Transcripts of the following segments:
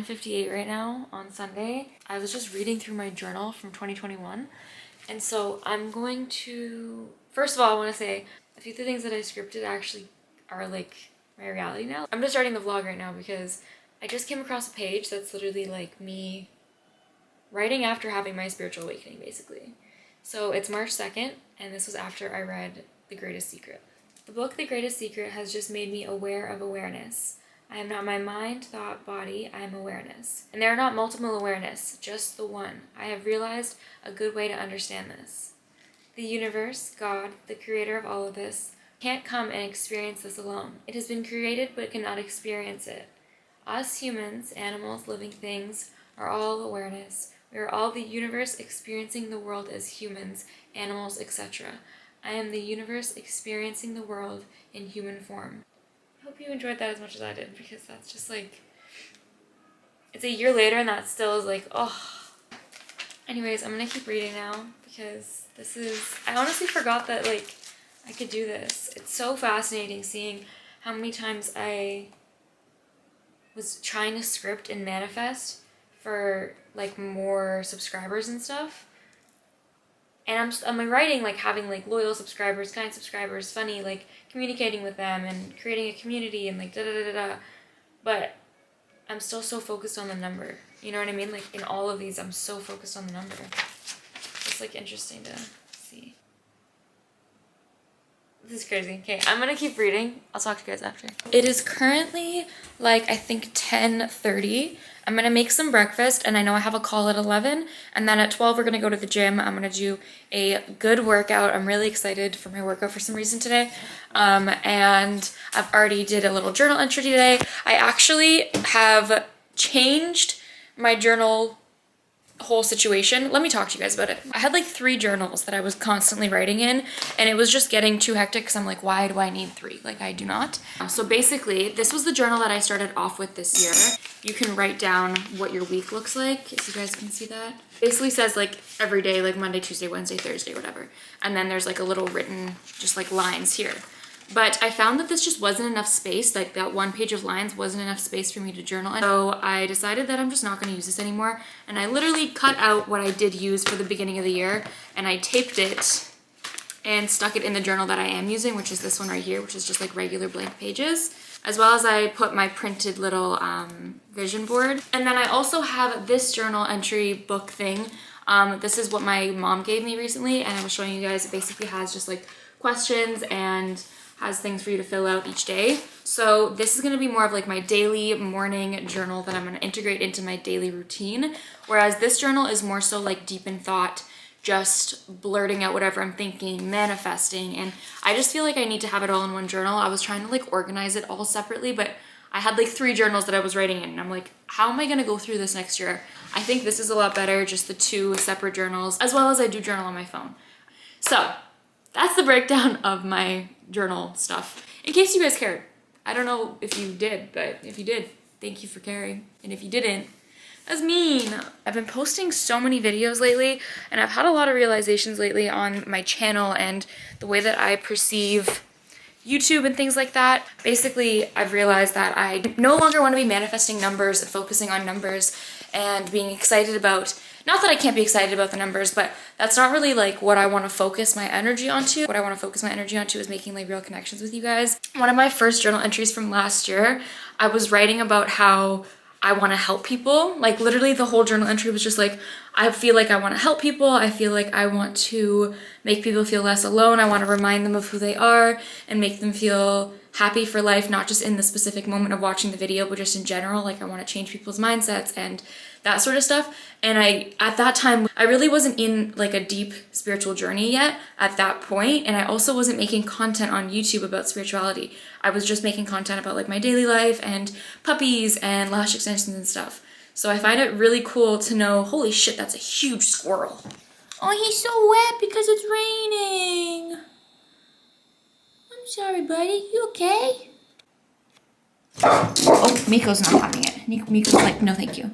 9:58 right now on Sunday. I was just reading through my journal from 2021. And so I'm going to, first of all, I want to say a few of the things that I scripted actually are like my reality now. I'm just starting the vlog right now because I just came across a page that's literally like me writing after having my spiritual awakening, basically. So it's March 2nd, and this was after I read The Greatest Secret. The book The Greatest Secret has just made me aware of awareness. I am not my mind, thought, body, I am awareness. And there are not multiple awareness, just the one. I have realized a good way to understand this. The universe, God, the creator of all of this, can't come and experience this alone. It has been created but cannot experience it. Us humans, animals, living things, are all awareness. We are all the universe experiencing the world as humans, animals, etc. I am the universe experiencing the world in human form. I hope you enjoyed that as much as I did, because that's just like, it's a year later and that still is like, oh. Anyways, I'm gonna keep reading now because this is, I honestly forgot that like I could do this. It's so fascinating seeing how many times I was trying to script and manifest for like more subscribers and stuff. And I'm writing like having like loyal subscribers, kind subscribers, funny, like communicating with them and creating a community and like da da da da da. But I'm still so focused on the number. You know what I mean? Like in all of these, I'm so focused on the number. It's like interesting to see. This is crazy. Okay, I'm gonna keep reading. I'll talk to you guys after. It is currently like, I think 10:30. I'm gonna make some breakfast and I know I have a call at 11, and then at 12 we're gonna go to the gym. I'm gonna do a good workout. I'm really excited for my workout for some reason today. And I've already did a little journal entry today. I actually have changed my journal whole situation. Let me talk to you guys about it. I had like 3 journals that I was constantly writing in, and it was just getting too hectic because I'm like, why do I need 3? Like, I do not. So basically, this was the journal that I started off with this year. You can write down what your week looks like, if you guys can see that. Basically says like every day, like Monday, Tuesday, Wednesday, Thursday, whatever. And then there's like a little written, just like lines here. But I found that this just wasn't enough space, like that 1 page of lines wasn't enough space for me to journal. And so I decided that I'm just not gonna use this anymore. And I literally cut out what I did use for the beginning of the year, and I taped it and stuck it in the journal that I am using, which is this one right here, which is just like regular blank pages. As well as I put my printed little vision board. And then I also have this journal entry book thing. This is what my mom gave me recently, and I was showing you guys. It basically has just like questions and has things for you to fill out each day. So this is gonna be more of like my daily morning journal that I'm gonna integrate into my daily routine. Whereas this journal is more so like deep in thought, just blurting out whatever I'm thinking, manifesting. And I just feel like I need to have it all in one journal. I was trying to like organize it all separately, but I had like 3 journals that I was writing in, and I'm like, how am I gonna go through this next year? I think this is a lot better, just the 2 separate journals, as well as I do journal on my phone. So that's the breakdown of my journal stuff. In case you guys cared. I don't know if you did, but if you did, thank you for caring. And if you didn't, that's mean. I've been posting so many videos lately, and I've had a lot of realizations lately on my channel and the way that I perceive YouTube and things like that. Basically, I've realized that I no longer want to be manifesting numbers, focusing on numbers, and being excited about, not that I can't be excited about the numbers, but that's not really like what I want to focus my energy onto. What I want to focus my energy onto is making like real connections with you guys. One of my first journal entries from last year, I was writing about how I want to help people. Like literally the whole journal entry was just like, I feel like I want to help people. I feel like I want to make people feel less alone. I want to remind them of who they are and make them feel happy for life, not just in the specific moment of watching the video, but just in general. Like I want to change people's mindsets and that sort of stuff. And at that time, I really wasn't in like a deep spiritual journey yet at that point. And I also wasn't making content on YouTube about spirituality. I was just making content about like my daily life and puppies and lash extensions and stuff. So I find it really cool to know, holy shit, that's a huge squirrel. Oh, he's so wet because it's raining. I'm sorry, buddy. You okay? Oh, Miko's not having it. Miko's like, no, thank you.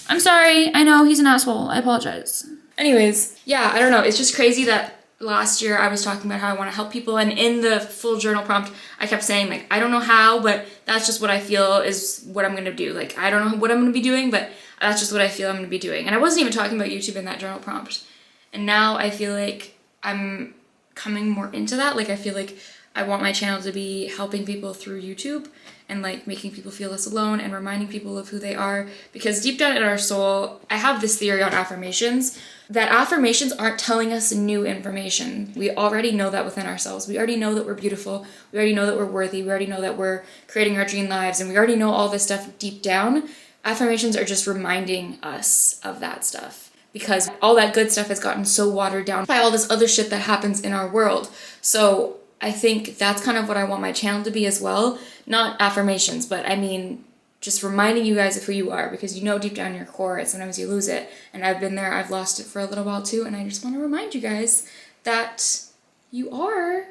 I'm sorry. I know he's an asshole. I apologize. Anyways, yeah, I don't know. It's just crazy that last year I was talking about how I want to help people, and in the full journal prompt I kept saying like, I don't know how, but that's just what I feel is what I'm gonna do. Like, I don't know what I'm gonna be doing, but that's just what I feel I'm gonna be doing. And I wasn't even talking about YouTube in that journal prompt. And now I feel like I'm coming more into that. Like, I feel like I want my channel to be helping people through YouTube and like making people feel less alone and reminding people of who they are. Because deep down in our soul, I have this theory on affirmations, that affirmations aren't telling us new information. We already know that within ourselves. We already know that we're beautiful. We already know that we're worthy. We already know that we're creating our dream lives, and we already know all this stuff deep down. Affirmations are just reminding us of that stuff, because all that good stuff has gotten so watered down by all this other shit that happens in our world. So I think that's kind of what I want my channel to be as well. Not affirmations, but I mean, just reminding you guys of who you are, because you know deep down in your core, sometimes you lose it. And I've been there, I've lost it for a little while too, and I just want to remind you guys that you are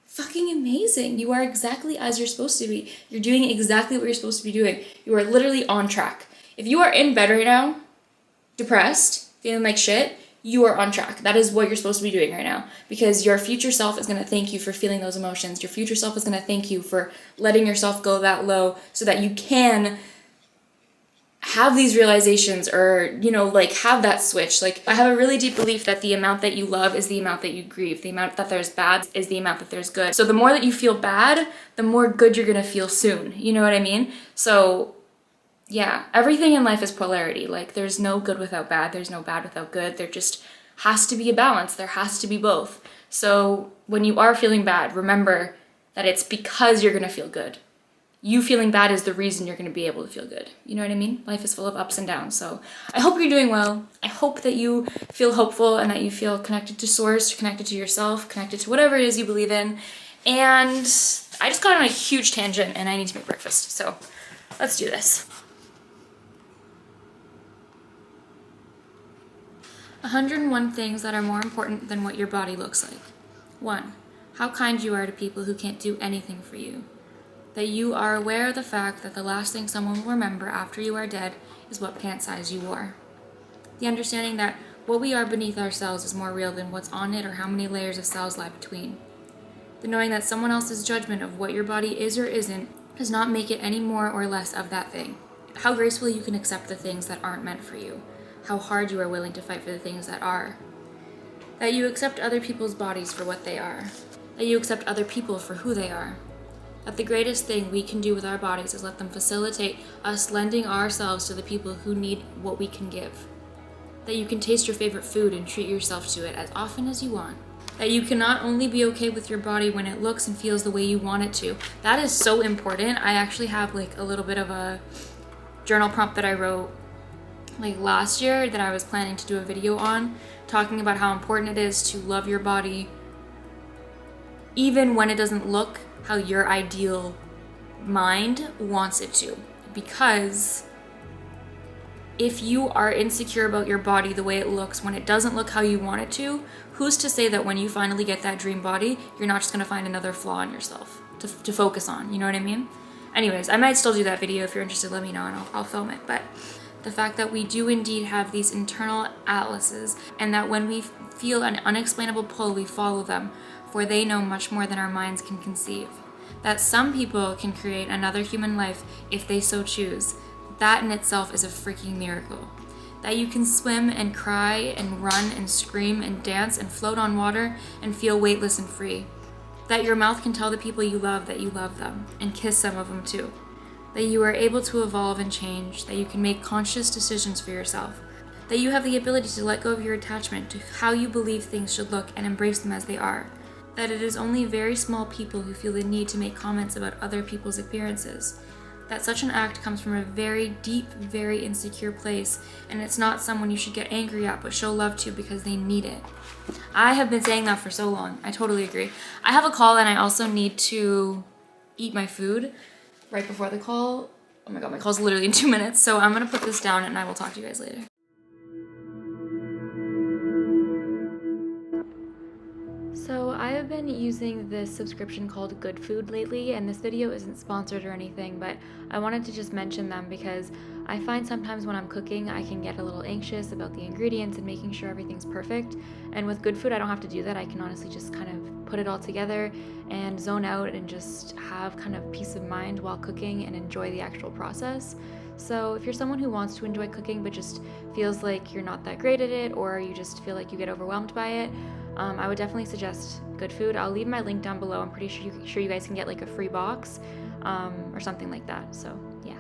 fucking amazing. You are exactly as you're supposed to be. You're doing exactly what you're supposed to be doing. You are literally on track. If you are in bed right now, depressed, feeling like shit, you are on track. That is what you're supposed to be doing right now, because your future self is going to thank you for feeling those emotions. Your future self is going to thank you for letting yourself go that low so that you can have these realizations, or, you know, like have that switch. Like, I have a really deep belief that the amount that you love is the amount that you grieve. The amount that there's bad is the amount that there's good. So the more that you feel bad, the more good you're going to feel soon. You know what I mean? So yeah, everything in life is polarity. Like, there's no good without bad. There's no bad without good. There just has to be a balance. There has to be both. So when you are feeling bad, remember that it's because you're going to feel good. You feeling bad is the reason you're going to be able to feel good. You know what I mean? Life is full of ups and downs. So I hope you're doing well. I hope that you feel hopeful and that you feel connected to source, connected to yourself, connected to whatever it is you believe in. And I just got on a huge tangent and I need to make breakfast. So let's do this. 101 things that are more important than what your body looks like. 1. How kind you are to people who can't do anything for you. That you are aware of the fact that the last thing someone will remember after you are dead is what pant size you wore. The understanding that what we are beneath our cells is more real than what's on it or how many layers of cells lie between. The knowing that someone else's judgment of what your body is or isn't does not make it any more or less of that thing. How gracefully you can accept the things that aren't meant for you. How hard you are willing to fight for the things that are. That you accept other people's bodies for what they are. That you accept other people for who they are. That the greatest thing we can do with our bodies is let them facilitate us lending ourselves to the people who need what we can give. That you can taste your favorite food and treat yourself to it as often as you want. That you can not only be okay with your body when it looks and feels the way you want it to. That is so important. I actually have like a little bit of a journal prompt that I wrote like last year that I was planning to do a video on, talking about how important it is to love your body even when it doesn't look how your ideal mind wants it to. Because if you are insecure about your body the way it looks when it doesn't look how you want it to, who's to say that when you finally get that dream body, you're not just gonna find another flaw in yourself to focus on, you know what I mean? Anyways, I might still do that video. If you're interested, let me know and I'll film it. But the fact that we do indeed have these internal atlases, and that when we feel an unexplainable pull, we follow them, for they know much more than our minds can conceive. That some people can create another human life if they so choose. That in itself is a freaking miracle. That you can swim and cry and run and scream and dance and float on water and feel weightless and free. That your mouth can tell the people you love that you love them, and kiss some of them too. That you are able to evolve and change, that you can make conscious decisions for yourself, that you have the ability to let go of your attachment to how you believe things should look and embrace them as they are, that it is only very small people who feel the need to make comments about other people's appearances, that such an act comes from a very deep, very insecure place, and it's not someone you should get angry at but show love to because they need it. I have been saying that for so long. I totally agree. I have a call and I also need to eat my food right before the call. Oh my god, my call's literally in 2 minutes, so I'm gonna put this down and I will talk to you guys later. So I have been using this subscription called Good Food lately, and this video isn't sponsored or anything, but I wanted to just mention them because I find sometimes when I'm cooking, I can get a little anxious about the ingredients and making sure everything's perfect. And with good food, I don't have to do that. I can honestly just kind of put it all together and zone out and just have kind of peace of mind while cooking and enjoy the actual process. So if you're someone who wants to enjoy cooking but just feels like you're not that great at it, or you just feel like you get overwhelmed by it, I would definitely suggest Good Food. I'll leave my link down below. I'm pretty sure you guys can get like a free box or something like that. So yeah.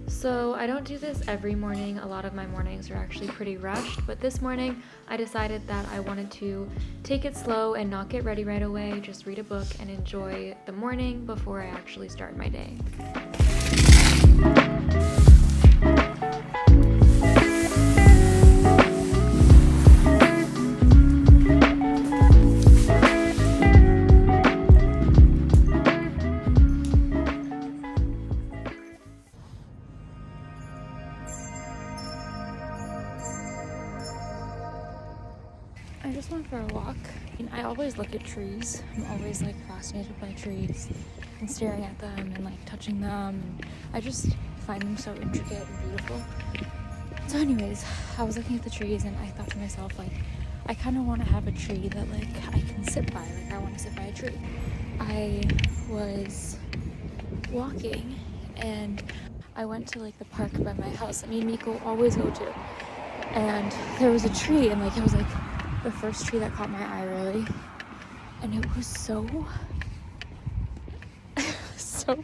So I don't do this every morning. A lot of my mornings are actually pretty rushed, but this morning I decided that I wanted to take it slow and not get ready right away, just read a book and enjoy the morning before I actually start my day. I just went for a walk, and I always look at trees. I'm always like fascinated by trees and staring at them and like touching them, and I just find them so intricate and beautiful. So anyways, I was looking at the trees and I thought to myself, like, I kind of want to have a tree that like I can sit by, like I want to sit by a tree. I was walking and I went to like the park by my house that me and Miko always go to, and there was a tree, and like it was like the first tree that caught my eye really, and it was so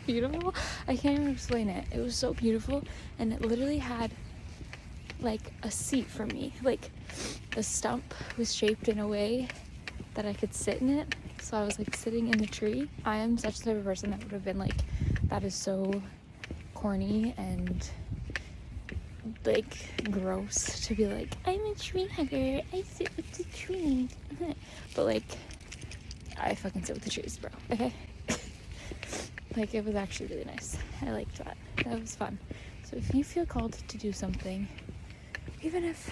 beautiful. I can't even explain it. It was so beautiful, and it literally had like a seat for me. Like the stump was shaped in a way that I could sit in it, so I was like sitting in the tree. I am such the type of person that would have been like, that is so corny and like gross to be like, I'm a tree hugger, I sit with the trees. But like, I fucking sit with the trees, bro, okay? Like, it was actually really nice. I liked that. That was fun. So if you feel called to do something, even if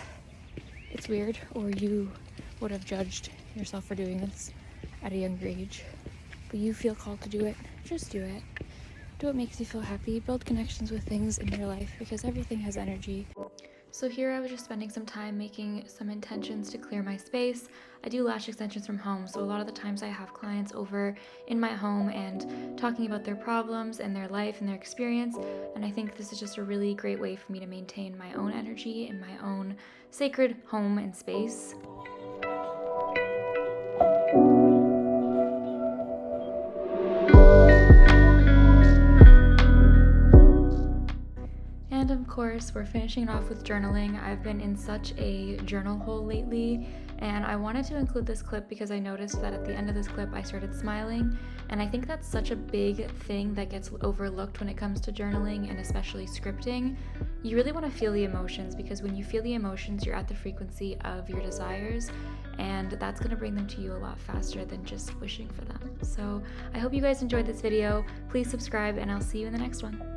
it's weird or you would have judged yourself for doing this at a younger age, but you feel called to do it, just do it. Do what makes you feel happy. Build connections with things in your life, because everything has energy. So here I was just spending some time making some intentions to clear my space. I do lash extensions from home, so a lot of the times I have clients over in my home and talking about their problems and their life and their experience, and I think this is just a really great way for me to maintain my own energy in my own sacred home and space. And of course, we're finishing it off with journaling. I've been in such a journal hole lately, and I wanted to include this clip because I noticed that at the end of this clip I started smiling, and I think that's such a big thing that gets overlooked when it comes to journaling and especially scripting. You really want to feel the emotions, because when you feel the emotions, you're at the frequency of your desires, and that's going to bring them to you a lot faster than just wishing for them. So I hope you guys enjoyed this video. Please subscribe, and I'll see you in the next one.